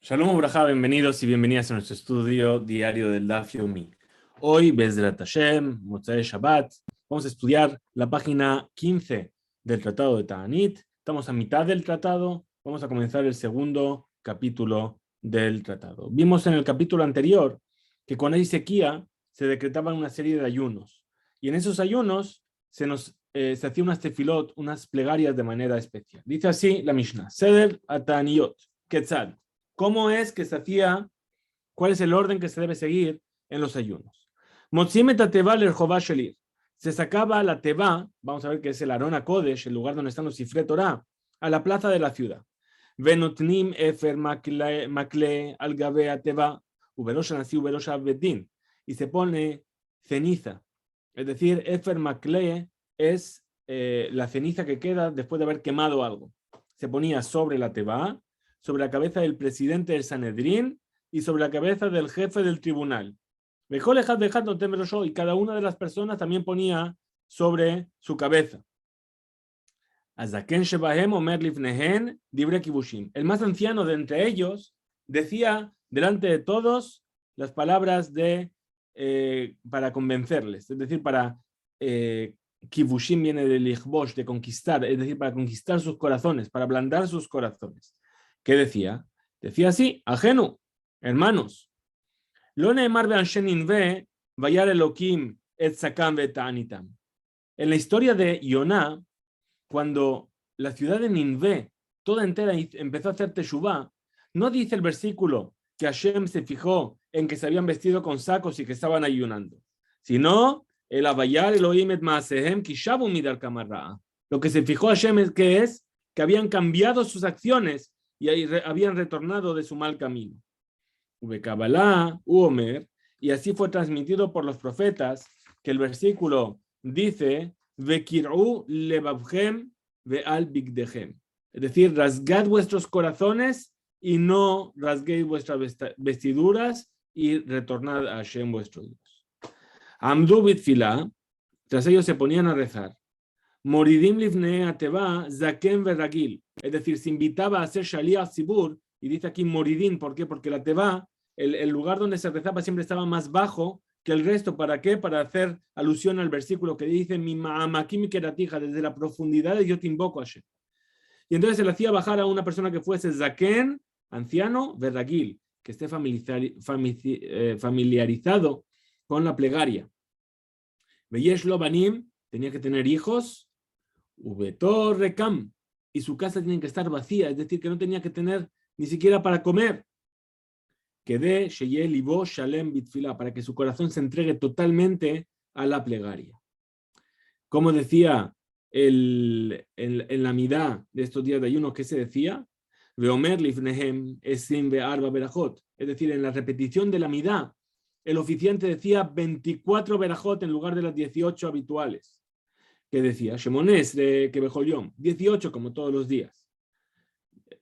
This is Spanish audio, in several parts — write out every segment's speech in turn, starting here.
Shalom Ubrajá, bienvenidos y bienvenidas a nuestro estudio diario del Daf Yomi. Hoy, Bezrat Hashem, Motzei Shabbat, vamos a estudiar la página 15 del Tratado de Ta'anit. Estamos a mitad del tratado, vamos a comenzar el segundo capítulo del tratado. Vimos en el capítulo anterior que cuando hay sequía se decretaban una serie de ayunos, y en esos ayunos se hacía unas tefilot, unas plegarias de manera especial. Dice así la Mishnah: Seder Ataniyot, Ketzad. ¿Cómo es que se hacía? ¿Cuál es el orden que se debe seguir en los ayunos? Se sacaba la teba, vamos a ver que es el Arona Kodesh, el lugar donde están los Sifrei Torah, a la plaza de la ciudad. Venotnim efer makle al gavea teba, uberosha nasi uberosha bedin, y se pone ceniza. Es decir, efer makle es la ceniza que queda después de haber quemado algo. Se ponía sobre la teba, sobre la cabeza del presidente del Sanedrín y sobre la cabeza del jefe del tribunal. Y cada una de las personas también ponía sobre su cabeza. El más anciano de entre ellos decía delante de todos las palabras para convencerles, es decir, para kibushim viene de lichbosh, de conquistar, es decir, para conquistar sus corazones, para ablandar sus corazones. ¿Qué decía? Decía así: ajeno, hermanos, lo neemar be'anshe Ninve vayar Elokim et sakam ve'ta'anitam. En la historia de Yoná, cuando la ciudad de Ninvé toda entera empezó a hacer teshuvá, no dice el versículo que Hashem se fijó en que se habían vestido con sacos y que estaban ayunando, sino el abayar Elohim et maasehem kishabu midar kamarra. Lo que se fijó Hashem es que habían cambiado sus acciones y habían retornado de su mal camino. Kabbalah, Uomer, y así fue transmitido por los profetas, que el versículo dice: Vekir'u lebabhem ve'al bigdehem. Es decir, rasgad vuestros corazones y no rasguéis vuestras vestiduras, y retornad a Hashem vuestro Dios. Amdu bitfilah, tras ellos se ponían a rezar. Moridim livnei ateva zaken veragil. Es decir, se invitaba a hacer shaliach tzibur, y dice aquí moridim, ¿por qué? Porque la teva, el lugar donde se rezaba siempre estaba más bajo que el resto. ¿Para qué? Para hacer alusión al versículo que dice: mi ma'amakim keratija, desde la profundidad yo te invoco a Hashem. Y entonces se le hacía bajar a una persona que fuese zaken, anciano, veragil, que esté familiarizado con la plegaria. Veyesh lo banim, tenía que tener hijos. Ubetor rekam, y su casa tiene que estar vacía, es decir, que no tenía que tener ni siquiera para comer. Quede sheyel libo shalem bitfilah, para que su corazón se entregue totalmente a la plegaria. Como decía en la midá de estos días de ayuno, ¿qué se decía? Veomer lifnehem esim ve'arba berajot, es decir, en la repetición de la midá, el oficiante decía 24 berajot en lugar de las 18 habituales. Que decía Shemonés de Kebejoliom, 18 como todos los días.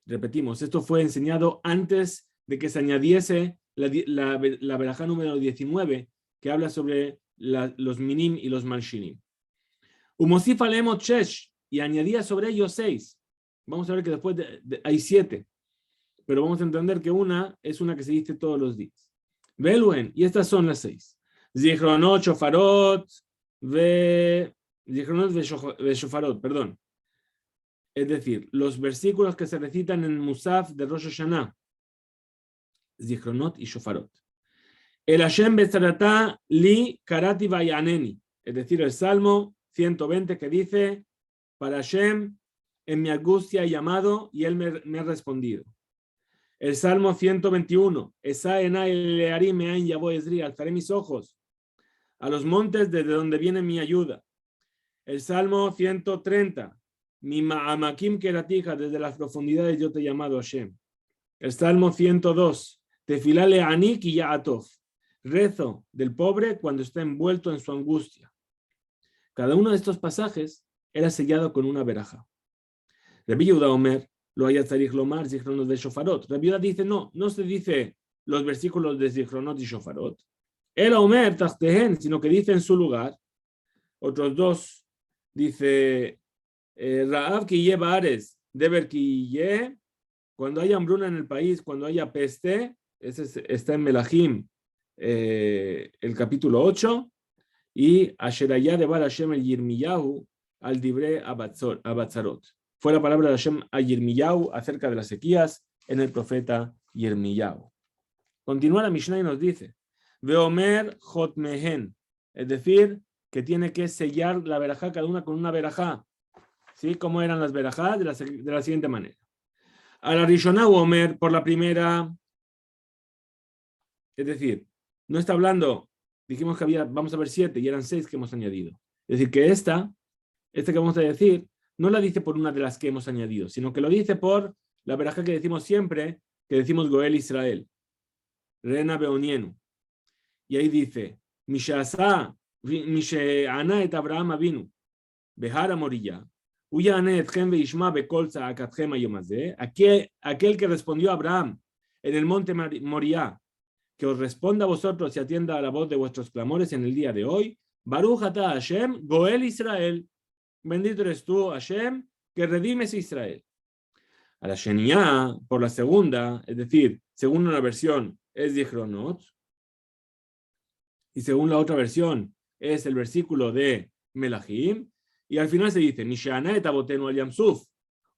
Repetimos, esto fue enseñado antes de que se añadiese la verajá número 19, que habla sobre los minim y los malshinim. Umosif alemot shesh, y añadía sobre ellos 6. Vamos a ver que después hay 7, pero vamos a entender que una es una que se dice todos los días. Veluen, y estas son las 6. Zichronot, shofarot, Zichronot de Shofarot, perdón. Es decir, los versículos que se recitan en Musaf de Rosh Hashanah, Zichronot y Shofarot. El Hashem Betzarata li karati vayaneni, es decir, el Salmo 120 que dice: para Hashem en mi angustia he llamado y él me ha respondido. El Salmo 121, Esa enai learim me'ain yavo ezri, alzaré mis ojos a los montes desde donde viene mi ayuda. El Salmo 130, mi ma'amakim keratija, desde las profundidades yo te he llamado Hashem. El Salmo 102, tefilá le'anik y ya'atov, rezo del pobre cuando está envuelto en su angustia. Cada uno de estos pasajes era sellado con una veraja. Rabbi Yehuda Omer, lo haya tzarich lomar zichronot de shofarot. Rabbi Yehuda dice: no se dice los versículos de zichronot y shofarot. El Omer tachtehen, sino que dice en su lugar. Otros dos dice Ra'av ki ye ba'aretz, deber ki ye cuando haya hambruna en el país, cuando haya peste, está en Melahim, el capítulo 8, y Asherayá de Bar Hashem el Yirmiyahu al Dibre Abatzarot. Fue la palabra de Hashem a Yirmiyahu acerca de las sequías en el profeta Yirmiyahu. Continúa la Mishnah y nos dice, Veomer Jotmehen, es decir, que tiene que sellar la verajá, cada una con una verajá. ¿Sí? ¿Cómo eran las verajá? De la siguiente manera. A la Rishonah Omer, por la primera, es decir, no está hablando, dijimos que vamos a ver 7 y eran 6 que hemos añadido. Es decir, que esta que vamos a decir, no la dice por una de las que hemos añadido, sino que lo dice por la verajá que decimos siempre, que decimos Goel Israel, Rena Beonienu. Y ahí dice, Mishe'ana et Abraham Avinu, Behara Morilla, Uyane etchem veishma bekol tza'akatchem hayom hazeh, aquel que respondió a Abraham en el monte Moriah, que os responda a vosotros y atienda a la voz de vuestros clamores en el día de hoy. Baruch atah Hashem, Goel Israel. Bendito eres tú, Hashem, que redimes a Israel. A la Sheniá, por la segunda, es decir, según una versión, es Zichronot, y según la otra versión, es el versículo de Melahim, y al final se dice, Mishe'ana et avotenu al Yamsuf,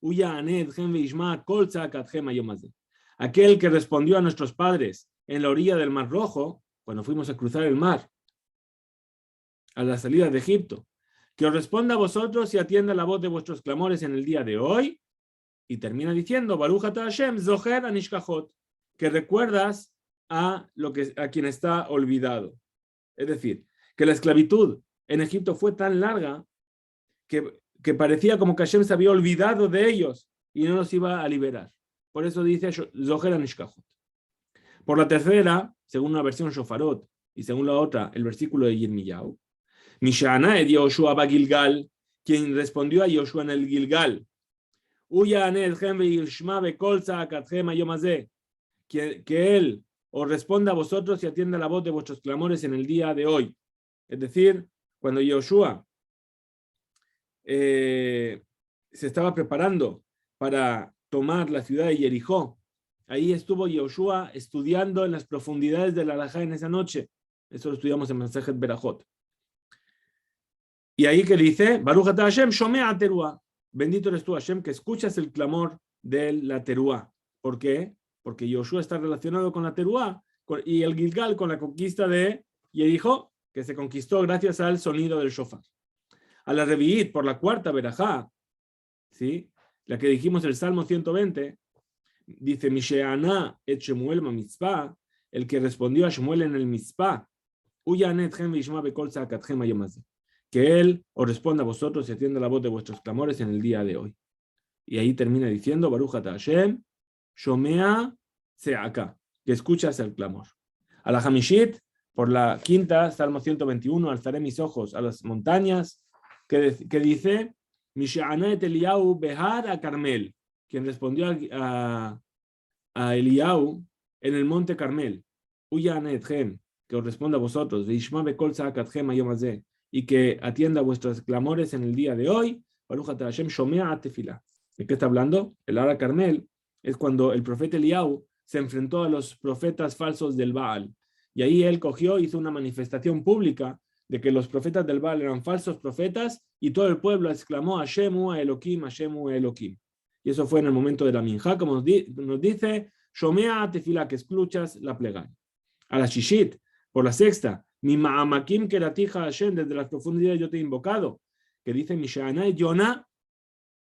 Uyane etchem veishma kol tza'akatchem hayom hazeh. Aquel que respondió a nuestros padres en la orilla del Mar Rojo, cuando fuimos a cruzar el mar, a la salida de Egipto, que os responda a vosotros y atienda la voz de vuestros clamores en el día de hoy, y termina diciendo, Baruch atah Hashem, Zocher anishkachot, que recuerdas a quien está olvidado. Es decir, que la esclavitud en Egipto fue tan larga que parecía como que Hashem se había olvidado de ellos y no los iba a liberar. Por eso dice Zoher anishkachot. Por la tercera, según una versión Shofarot, y según la otra, el versículo de Yirmiyahu, Mishe'ana et Yoshua ba Gilgal, quien respondió a Yoshua en el Gilgal, Uyane etchem veishma bekol tza'akatchem hayom hazeh, que él os responda a vosotros y atienda la voz de vuestros clamores en el día de hoy. Es decir, cuando Yoshua se estaba preparando para tomar la ciudad de Jericó, ahí estuvo Yoshua estudiando en las profundidades de la halajá en esa noche. Eso lo estudiamos en Masejet Berajot. Y ahí que dice, Baruch atah Hashem, shomea teruah. Bendito eres tú, Hashem, que escuchas el clamor de la teruah. ¿Por qué? Porque Yoshua está relacionado con la teruah y el Gilgal con la conquista de Jericó, que se conquistó gracias al sonido del shofar. A la Revi'it, por la cuarta verajá, ¿sí? La que dijimos el Salmo 120, dice, Mishe'ana et Shemuel ma-mitzpah, el que respondió a Shemuel en el Mitzpah, Uyane etchem veishma bekol tza'akatchem hayom hazeh, que él os responda a vosotros y atienda la voz de vuestros clamores en el día de hoy. Y ahí termina diciendo, Baruch atah Hashem, Shomea Tze'aka, que escuchas el clamor. A la Hamishit, por la quinta, Salmo 121, alzaré mis ojos a las montañas, que dice, Mishe'ana et Eliyahu behar a Carmel, quien respondió a Eliyahu en el monte Carmel, Uyane etchem, que os responda a vosotros, veishma bekol tza'akatchem hayom hazeh, y que atienda vuestros clamores en el día de hoy. Baruch atah Hashem shomea tefilá. ¿De qué está hablando? El Ara Carmel es cuando el profeta Eliyahu se enfrentó a los profetas falsos del Baal. Y ahí él hizo una manifestación pública de que los profetas del Baal eran falsos profetas y todo el pueblo exclamó Hashemu Elohim, Hashemu Elohim. Y eso fue en el momento de la minjá, como nos dice, shomea tefilá, que escuchas la plegaria. A la Shishit, por la sexta, mi ma'amakim keratija Hashem, desde las profundidades yo te he invocado, que dice Mishe'ana et Yonah,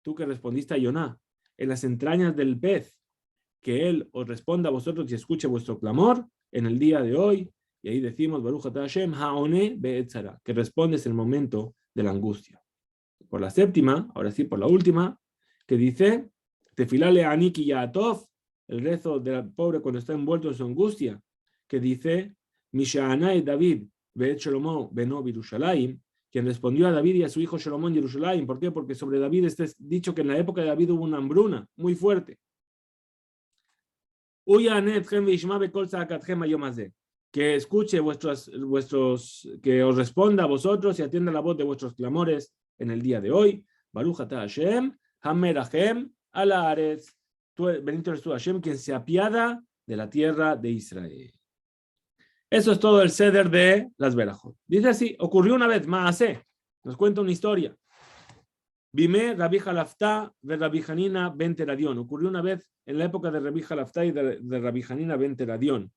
tú que respondiste a Yonah, en las entrañas del pez, que él os responda a vosotros y escuche vuestro clamor en el día de hoy. Y ahí decimos Baruch atah Hashem ha'one be'etzara, que respondes en el momento de la angustia. Por la séptima, ahora sí por la última, que dice Tefilá le'ani ki ya'atov, el rezo del pobre cuando está envuelto en su angustia, que dice Mishe'ana et David ve'et Shlomo beno Yerushalayim, quien respondió a David y a su hijo Shlomo en Jerusalén. ¿Por qué? Porque sobre David está dicho que en la época de David hubo una hambruna muy fuerte. Que escuche que os responda a vosotros y atienda la voz de vuestros clamores en el día de hoy. Baruch atah Hashem, Hamerachem ala Haaretz. bendito eres tú, Hashem, quien se apiada de la tierra de Israel. Eso es todo el ceder de las Berajot. Dice así, ocurrió una vez, Maaseh, nos cuenta una historia. Bimé Rabbi Halaftá de Rabbi Hanina ben Teradión. Ocurrió una vez en la época de Rabbi Halaftá y de Rabbi Hanina ben Teradión.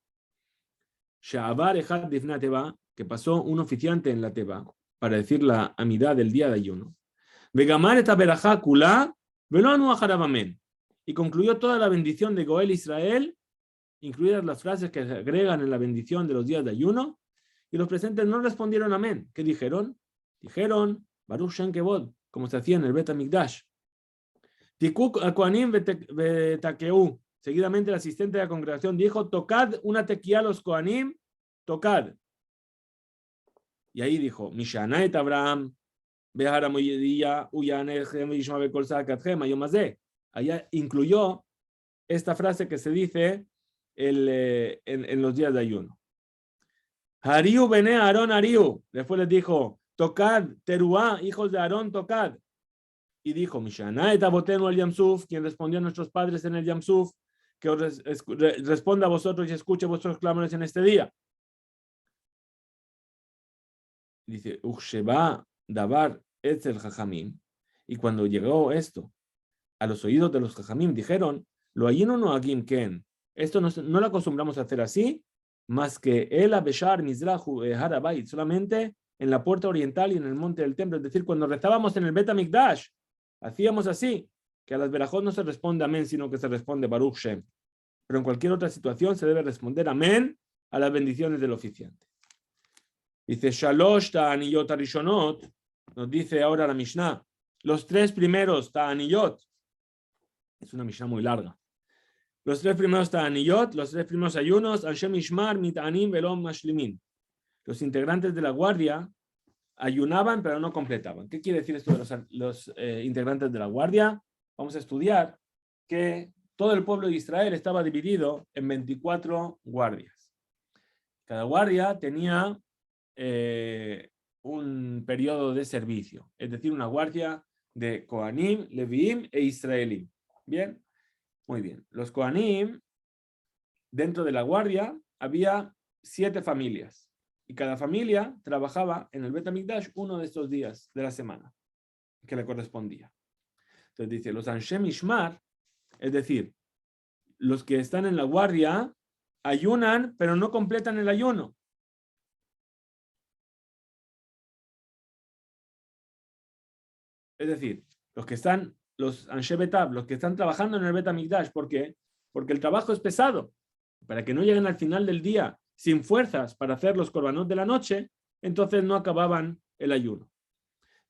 Sha'abar Echad Difna Teba, que pasó un oficiante en la Teba para decir la amidad del día de ayuno. Vegamar eta berajá kulá, velo anu ajarabamen. Y concluyó toda la bendición de Goel Israel, incluidas las frases que se agregan en la bendición de los días de ayuno, y los presentes no respondieron amén. ¿Qué dijeron? Dijeron, Baruch Shem Kevod, como se hacía en el Bet HaMikdash. Tikuk Kohanim Betakeu. Seguidamente el asistente de la congregación dijo, tocad una tequía a los Kohanim, tocad. Y ahí dijo, Mishana et Abraham, Behara Moyedilla, Uyanechem, Ishma Bekol Sakatchem, Ayomazé. Allá incluyó esta frase que se dice en los días de ayuno. Hariu bene Aarón Hariu. Después les dijo, tocad, Teruá, hijos de Aarón, tocad. Y dijo, Mishana et Abotenu al Yamsuf, quien respondió a nuestros padres en el Yamsuf, que responda a vosotros y escuche vuestros clamores en este día. Dice, Uchsheba Dabar Etzel Jajamim. Y cuando llegó esto a los oídos de los Jajamim, dijeron, lo ayino no agim ken. Esto no lo acostumbramos a hacer así, más que el Abeshar Mizrahu Harabait, solamente en la puerta oriental y en el monte del templo. Es decir, cuando rezábamos en el Bet HaMikdash, hacíamos así, que a las Berajot no se responde amén, sino que se responde Baruch Shem. Pero en cualquier otra situación se debe responder amén a las bendiciones del oficiante. Dice, Shalosh Ta'aniyot Arishonot, nos dice ahora la Mishnah, los tres primeros Ta'aniyot, es una Mishnah muy larga, los tres primeros Ta'aniyot, los tres primeros ayunos, Anshem Ishmar, Mit'anim, Velom, Mashlimin. Los integrantes de la guardia ayunaban pero no completaban. ¿Qué quiere decir esto de los integrantes de la guardia? Vamos a estudiar que todo el pueblo de Israel estaba dividido en 24 guardias. Cada guardia tenía un periodo de servicio, es decir, una guardia de Kohanim, Leviim e Israelim. ¿Bien? Muy bien. Los Kohanim, dentro de la guardia, había 7 familias. Y cada familia trabajaba en el Bet HaMikdash uno de estos días de la semana que le correspondía. Entonces dice, los Anshem Ishmar, es decir, los que están en la guardia, ayunan, pero no completan el ayuno. Es decir, los Anshe Betab, los que están trabajando en el Bet HaMikdash, ¿por qué? Porque el trabajo es pesado. Para que no lleguen al final del día sin fuerzas para hacer los korbanot de la noche, entonces no acababan el ayuno.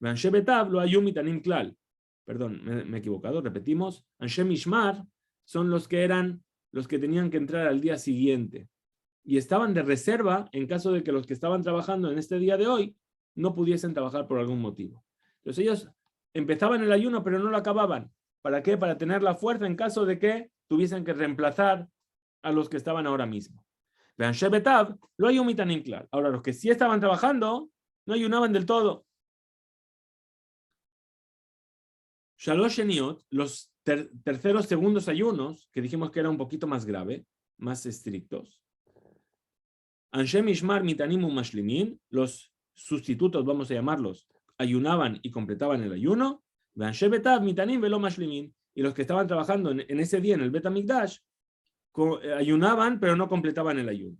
Anshe Betab lo ayum mitanim klal. Perdón, me he equivocado, repetimos. Anshe Mishmar son los que tenían que entrar al día siguiente. Y estaban de reserva en caso de que los que estaban trabajando en este día de hoy no pudiesen trabajar por algún motivo. Entonces ellos empezaban el ayuno pero no lo acababan. ¿Para qué? Para tener la fuerza en caso de que tuviesen que reemplazar a los que estaban ahora mismo. Vean, Shebetab, lo hay un mitanim klal. Ahora, los que sí estaban trabajando, no ayunaban del todo. Shalosh Sheniot, los terceros, segundos ayunos, que dijimos que era un poquito más grave, más estrictos. Anshem Ishmar mitanim mashlimin, los sustitutos, vamos a llamarlos, ayunaban y completaban el ayuno. Vean, Shebetab mitanim velo mashlimin. Y los que estaban trabajando en ese día en el Bet HaMikdash, ayunaban pero no completaban el ayuno.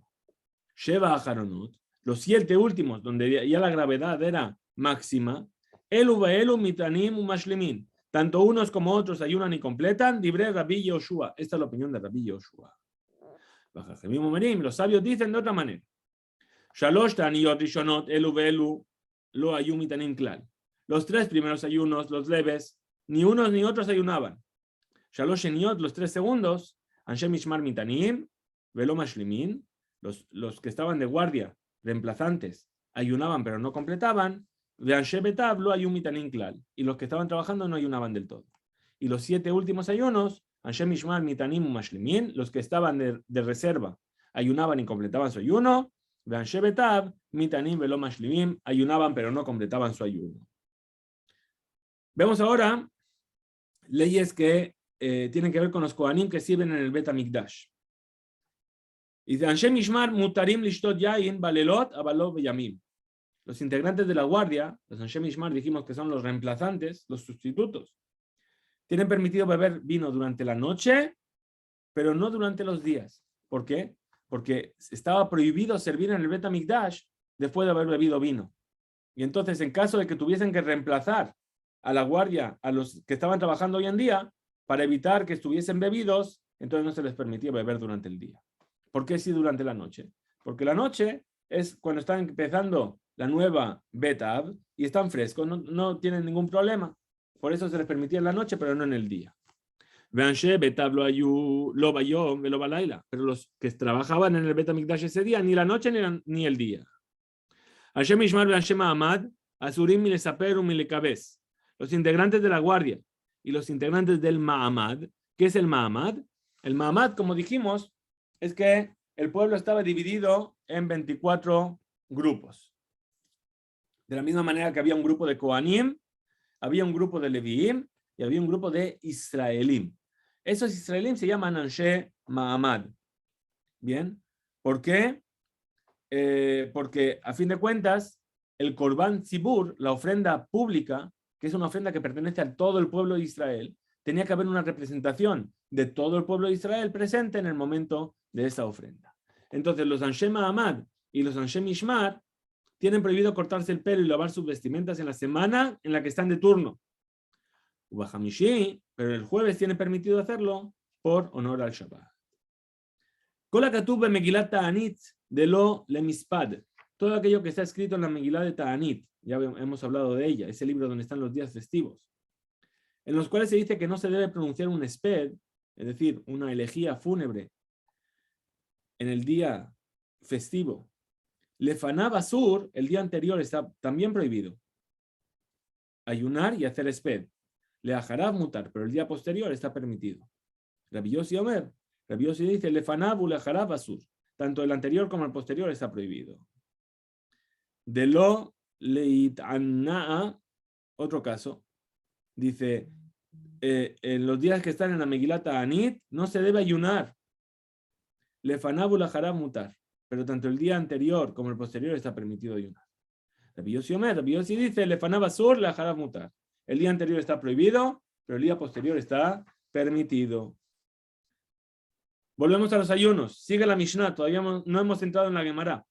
Sheva Aharonot, los 7 últimos, donde ya la gravedad era máxima, Elu Baelu Mitanim Mashlimin, tanto unos como otros ayunan y completan, Dibre Rabbi Yoshua. Esta es la opinión de Rabbi Yoshua. Los sabios dicen de otra manera. Shalosh Ta'aniyot Rishonot, Elu Baelu Lo Ayum Mitanim Klal. Los 3 primeros ayunos, los leves, ni unos ni otros ayunaban. Shalosh Sheniot, los 3 segundos, Anshem Ishmar Mitanim, Velo Mashlimin, los que estaban de guardia, reemplazantes, ayunaban pero no completaban, de Anshe Betab lo ayun mitanim klal, y los que estaban trabajando no ayunaban del todo. Y los 7 últimos ayunos, Anshem Ishmar Mitanim Mashlimin, los que estaban de reserva, ayunaban y completaban su ayuno, de Anshe Betab, Mitanim Velo Mashlimim, ayunaban pero no completaban su ayuno. Vemos ahora leyes que tienen que ver con los Kohanim que sirven en el Bet HaMikdash. Dice, Anshe Mishmar mutarim lishtot yain balelot abalot beyamim. Los integrantes de la guardia, los Anshe Mishmar dijimos que son los reemplazantes, los sustitutos, tienen permitido beber vino durante la noche, pero no durante los días. ¿Por qué? Porque estaba prohibido servir en el Bet HaMikdash después de haber bebido vino. Y entonces, en caso de que tuviesen que reemplazar a la guardia, a los que estaban trabajando hoy en día, para evitar que estuviesen bebidos, entonces no se les permitía beber durante el día. ¿Por qué sí durante la noche? Porque la noche es cuando están empezando la nueva Betav y están frescos, no tienen ningún problema. Por eso se les permitía en la noche, pero no en el día. Pero los que trabajaban en el Bet HaMikdash ese día, ni la noche ni el día. Los integrantes de la guardia y los integrantes del Ma'amad. ¿Qué es el Ma'amad? El Ma'amad, como dijimos, es que el pueblo estaba dividido en 24 grupos. De la misma manera que había un grupo de Kohanim, había un grupo de Leviim y había un grupo de Israelim. Esos Israelim se llaman Anshe Ma'amad. ¿Bien? ¿Por qué? Porque a fin de cuentas, el Korban Tzibur, la ofrenda pública, que es una ofrenda que pertenece a todo el pueblo de Israel, tenía que haber una representación de todo el pueblo de Israel presente en el momento de esa ofrenda. Entonces, los Anshe Ma'amad y los Anshe Mishmar tienen prohibido cortarse el pelo y lavar sus vestimentas en la semana en la que están de turno. Pero el jueves tienen permitido hacerlo por honor al Shabbat. Kola Katuv Megilat Ta'anit de lo Lemispad. Todo aquello que está escrito en la Megilá de Ta'anit, ya hemos hablado de ella, ese libro donde están los días festivos, en los cuales se dice que no se debe pronunciar un esped, es decir, una elegía fúnebre, en el día festivo. Lefaná Basur, el día anterior, está también prohibido. Ayunar y hacer esped. Le ajarab mutar, pero el día posterior está permitido. Rabbi Yossi Omer, Rabbi Yossi dice, Lefaná bu le ajarab basur. Tanto el anterior como el posterior está prohibido. De lo leit'anna'a, otro caso, dice, en los días que están en la Megilata Anit, no se debe ayunar. Lefaná bu le ajarab mutar. Pero tanto el día anterior como el posterior está permitido ayunar. Rabbi Yossi Omer, Rabbi Yossi dice, Lefaná basur le ajarab mutar. El día anterior está prohibido, pero el día posterior está permitido. Volvemos a los ayunos. Sigue la Mishnah, todavía no hemos entrado en la Gemara.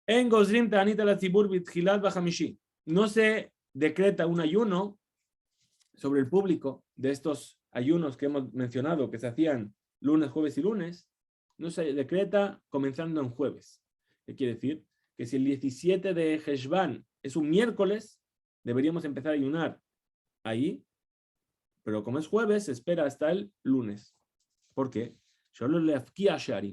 En Gozrim Ta'anit ala Tzibur Bitchilat B'Hamishi. No se decreta un ayuno sobre el público de estos ayunos que hemos mencionado, que se hacían lunes, jueves y lunes. No se decreta comenzando en jueves. ¿Qué quiere decir? Que si el 17 de Heshvan es un miércoles, deberíamos empezar a ayunar ahí, pero como es jueves, se espera hasta el lunes. ¿Por qué?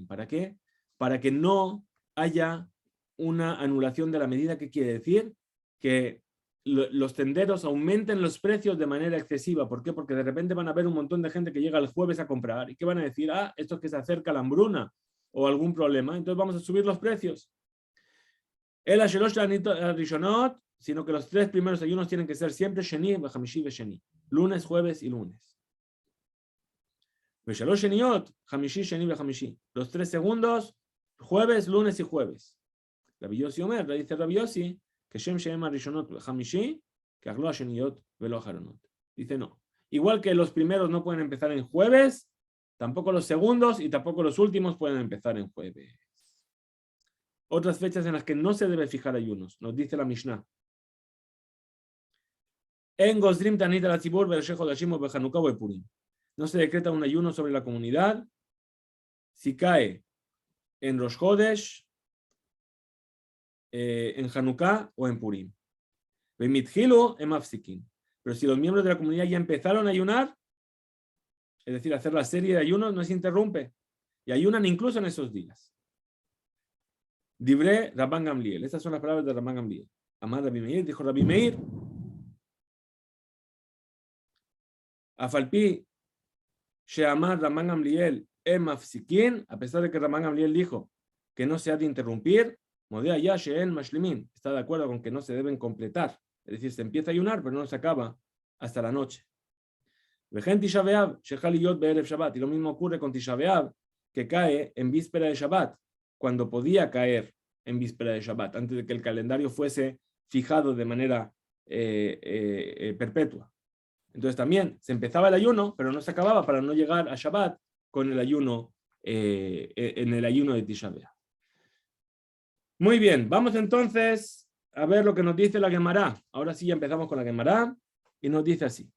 ¿Para qué? Para que no haya una anulación de la medida. ¿Qué quiere decir? Que los tenderos aumenten los precios de manera excesiva. ¿Por qué? Porque de repente van a haber un montón de gente que llega el jueves a comprar y que van a decir, esto es que se acerca la hambruna o algún problema, entonces vamos a subir los precios. El Ashelosh Rishonot, sino que los 3 primeros ayunos tienen que ser siempre Sheni, Hamishi ve Sheni, lunes, jueves y lunes. Los 3 segundos, jueves, lunes y jueves. Rabbi Yossi Omer, dice Rabbi Yossi, que Shem Shem Rishonot Hamishi, que Aglo Sheniot velo Haronot. Dice no. Igual que los primeros no pueden empezar en jueves, tampoco los segundos y tampoco los últimos pueden empezar en jueves. Otras fechas en las que no se debe fijar ayunos, nos dice la Mishnah. En Gozrim Tanit al Tzibur Be'Rosh Chodashim o Be'Chanuká o Purim. No se decreta un ayuno sobre la comunidad si cae en Rosh Chodesh, en Hanukkah o en Purim. Bemithilu en Mafsikin. Pero si los miembros de la comunidad ya empezaron a ayunar, es decir, hacer la serie de ayunos, no se interrumpe. Y ayunan incluso en esos días. Dibre Rabban Gamliel. Estas son las palabras de Rabban Gamliel. Amar Rabbi Meir, dijo Rabbi Meir. Afalpi Sheamar Rabban Gamliel Mafsikin, a pesar de que Rabban Gamliel dijo que no se ha de interrumpir, Modea ya Sheen Mashlimin, está de acuerdo con que no se deben completar. Es decir, se empieza a ayunar, pero no se acaba hasta la noche. Vejen Tisha B'Av, Shejaliyot Be'erev Shabbat. Y lo mismo ocurre con Tisha B'Av, que cae en víspera de Shabbat, cuando podía caer en víspera de Shabbat, antes de que el calendario fuese fijado de manera perpetua. Entonces también se empezaba el ayuno, pero no se acababa para no llegar a Shabbat con el ayuno, en el ayuno de Tisha B'Av. Muy bien, vamos entonces a ver lo que nos dice la Gemara. Ahora sí ya empezamos con la Gemara y nos dice así.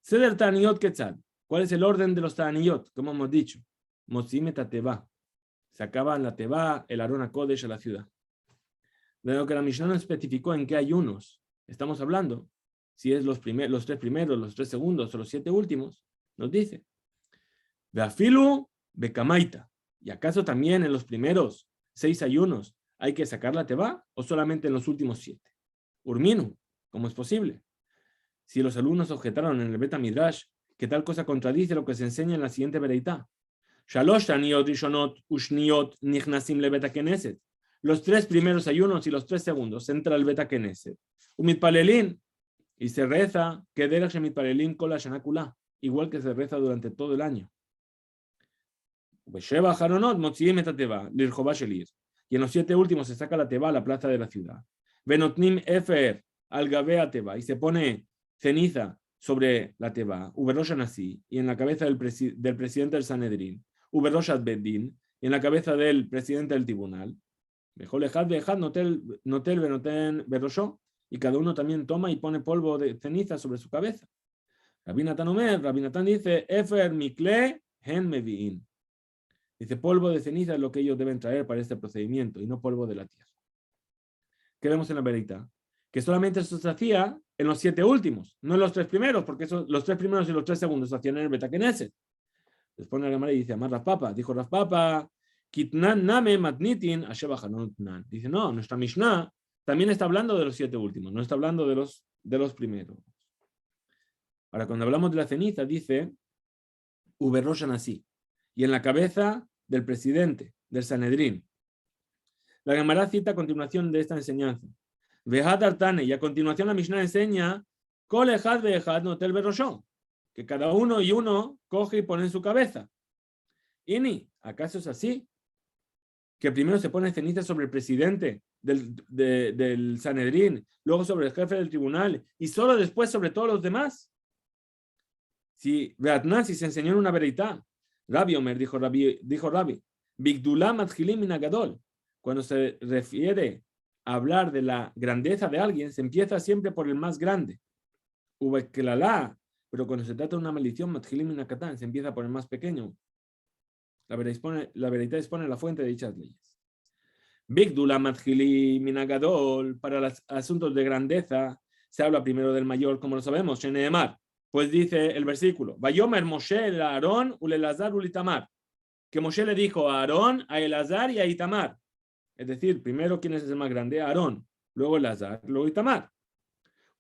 Seder Taniyot Ketzad. ¿Cuál es el orden de los Taniyot? Como hemos dicho. Motzim Teva. Se acaba la Teva, el Aron HaKodesh a la ciudad. De lo que la Mishnah no especificó en qué ayunos estamos hablando, si es los 3 primeros, los 3 segundos o los 7 últimos, nos dice. Veafilu Bekamaita. ¿Y acaso también en los primeros 6 ayunos hay que sacar la Teva o solamente en los últimos 7? Urminu, ¿cómo es posible? Si los alumnos objetaron en el Beta Midrash que tal cosa contradice lo que se enseña en la siguiente vereitá. Shalosh taniyot rishonot ushniot nichnasim le Beta Knesset. Los 3 primeros ayunos y los 3 segundos entra el Beta Knesset. Umitpalelin, y se reza que derech mitpalelin kol hashana kula, igual que se reza durante todo el año. Besheva haronot motziim et hateva lirjobah shelir. Y en los 7 últimos se saca la teva a la plaza de la ciudad. Venotnim efer al gavea teva, y se pone ceniza sobre la teva, uberosh nasi, y en la cabeza del presidente del Sanedrín, uberosh bedin, y en la cabeza del presidente del tribunal. Mejor lejad vejad notel benoten berosho, y cada uno también toma y pone polvo de ceniza sobre su cabeza. Rabbi Natan dice, efer mikle hen mevi'in. Dice, polvo de ceniza es lo que ellos deben traer para este procedimiento y no polvo de la tierra. ¿Qué vemos en la verita? Que solamente eso se hacía en los 7 últimos, no en los 3 primeros, porque los 3 primeros y los 3 segundos se hacían en el Beta Knesset. Después la Gemara y dice, Amar Rav Papa, dijo Rav Papa, Kitnan name matnitin asheba hanotnan. Dice, no, nuestra Mishnah también está hablando de los 7 últimos, no está hablando de los primeros. Ahora, cuando hablamos de la ceniza, dice, Uberroshan así, y en la cabeza del presidente del Sanedrín. La Gemara cita a continuación de esta enseñanza. Vejad artane, y a continuación la Mishnah enseña, Kol ejad vejad notel berroshon, que cada uno y uno coge y pone en su cabeza. Ini, ¿acaso es así? Que primero se pone ceniza sobre el presidente del Sanedrín, luego sobre el jefe del tribunal, y solo después sobre todos los demás. Si Beatnasi se enseñó en una vereitá, Rabbi Omer, dijo Rabbi, Bigdulá matchilim min hagadol. Cuando se refiere a hablar de la grandeza de alguien, se empieza siempre por el más grande. Pero cuando se trata de una maldición, matchilim min hakatan, se empieza por el más pequeño. La vereitá dispone la fuente de dichas leyes. Bigdulá matchilim min hagadol, para los asuntos de grandeza, se habla primero del mayor, como lo sabemos, Sheneemar. Pues dice el versículo, Vayomer Moshe el Aarón ul Elazar ul Itamar, que Moshe le dijo a Aarón, a Elazar y a Itamar. Es decir, primero, ¿quién es el más grande? Aarón, luego Elazar, luego Itamar.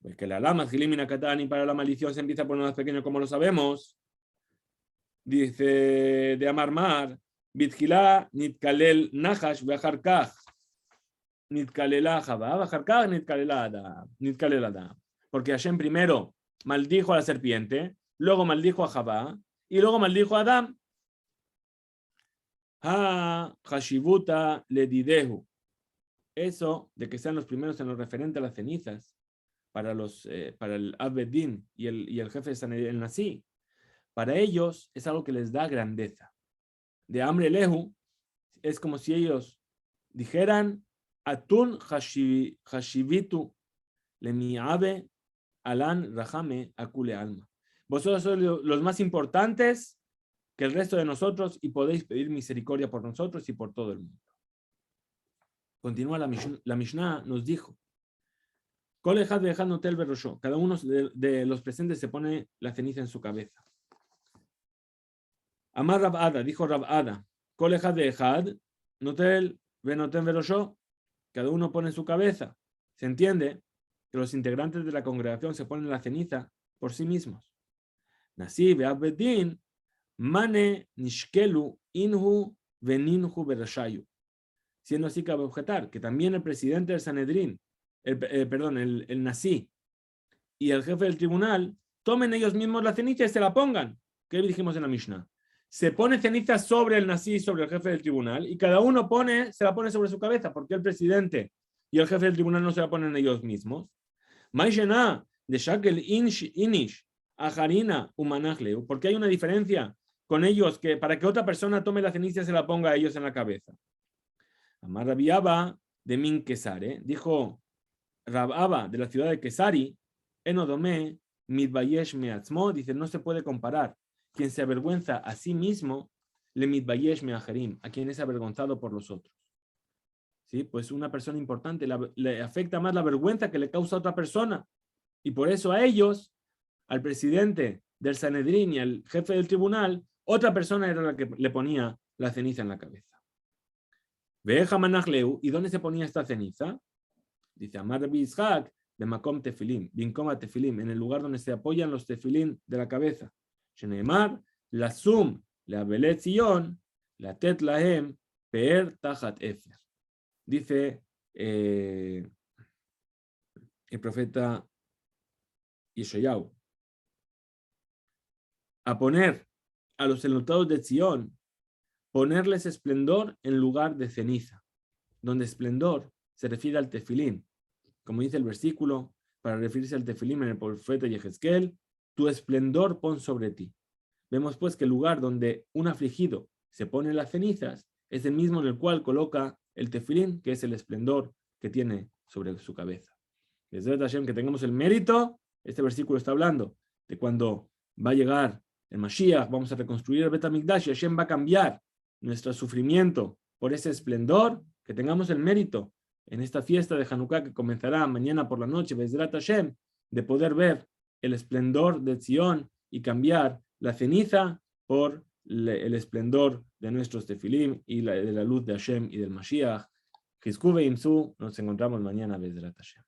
Pues que la lama Gilimina Katani para la maldición se empieza por lo más pequeño, como lo sabemos. Dice de Amarmar, Bitgilá Nitkalel Nahash Bejarkaj, Nitkalela Jabá, Bejarkaj Nitkalela Adam. Porque Hashem primero maldijo a la serpiente, luego maldijo a Jabá y luego maldijo a Adán. Ha Hashibuta Ledidehu. Eso de que sean los primeros en lo referente a las cenizas para el Abedín y el jefe de Sanedrín, el Nasi, para ellos es algo que les da grandeza. De Amre Lehu es como si ellos dijeran Atun Hashivitu Lemiabe Alan Rahame Akule Alma. Vosotros sois los más importantes que el resto de nosotros y podéis pedir misericordia por nosotros y por todo el mundo. Continúa la Mishnah, nos dijo, cada uno de los presentes se pone la ceniza en su cabeza. Amar Rab Ada, dijo Rab Ada, cada uno pone en su cabeza. Se entiende que los integrantes de la congregación se ponen la ceniza por sí mismos. Nasi ve'abedin mane nishkelu inhu veninhu berashayu. Siendo así, cabe objetar que también el presidente del Sanedrín, el Nasi y el jefe del tribunal tomen ellos mismos la ceniza y se la pongan. ¿Qué dijimos en la Mishnah? Se pone ceniza sobre el nasi, sobre el jefe del tribunal, y cada uno se la pone sobre su cabeza, porque el presidente y el jefe del tribunal no se la ponen ellos mismos. Maishena de Shakel Inish, Ajarina, Umanachleu, porque hay una diferencia con ellos que para que otra persona tome la ceniza se la ponga a ellos en la cabeza. Amar Rabiaba de Min Kesare, dijo Rababa de la ciudad de Kesari, Enodome, Midbayesh Meatzmo, dice, no se puede comparar. Quien se avergüenza a sí mismo, le Midbayesh Meajerim, a quien es avergonzado por los otros. ¿Sí? Pues una persona importante le afecta más la vergüenza que le causa a otra persona. Y por eso a ellos, al presidente del Sanedrín y al jefe del tribunal, otra persona era la que le ponía la ceniza en la cabeza. Veja Manachleu, ¿y dónde se ponía esta ceniza? Dice Amar Rabbi Ishak de Makom Tefilim, Binkoma Tefilim, en el lugar donde se apoyan los tefilim de la cabeza. Sheneemar, la Sum, la Belet Zion, la Tet Lahem, Peer Tajat Efer. Dice el profeta Yeshayahu, a poner a los enlutados de Zion, ponerles esplendor en lugar de ceniza, donde esplendor se refiere al tefilín. Como dice el versículo, para referirse al tefilín en el profeta Yehezkel, tu esplendor pon sobre ti. Vemos pues que el lugar donde un afligido se pone las cenizas es el mismo en el cual coloca el tefilín, que es el esplendor que tiene sobre su cabeza. Desde Hashem, que tengamos el mérito, este versículo está hablando de cuando va a llegar el Mashiach, vamos a reconstruir el Bet HaMikdash y Hashem va a cambiar nuestro sufrimiento por ese esplendor, que tengamos el mérito en esta fiesta de Hanukkah que comenzará mañana por la noche, Bezrat Hashem, de poder ver el esplendor de Zion y cambiar la ceniza por el esplendor de nuestros tefilim y de la luz de Hashem y del Mashiach. Nos encontramos mañana, Bezrat Hashem.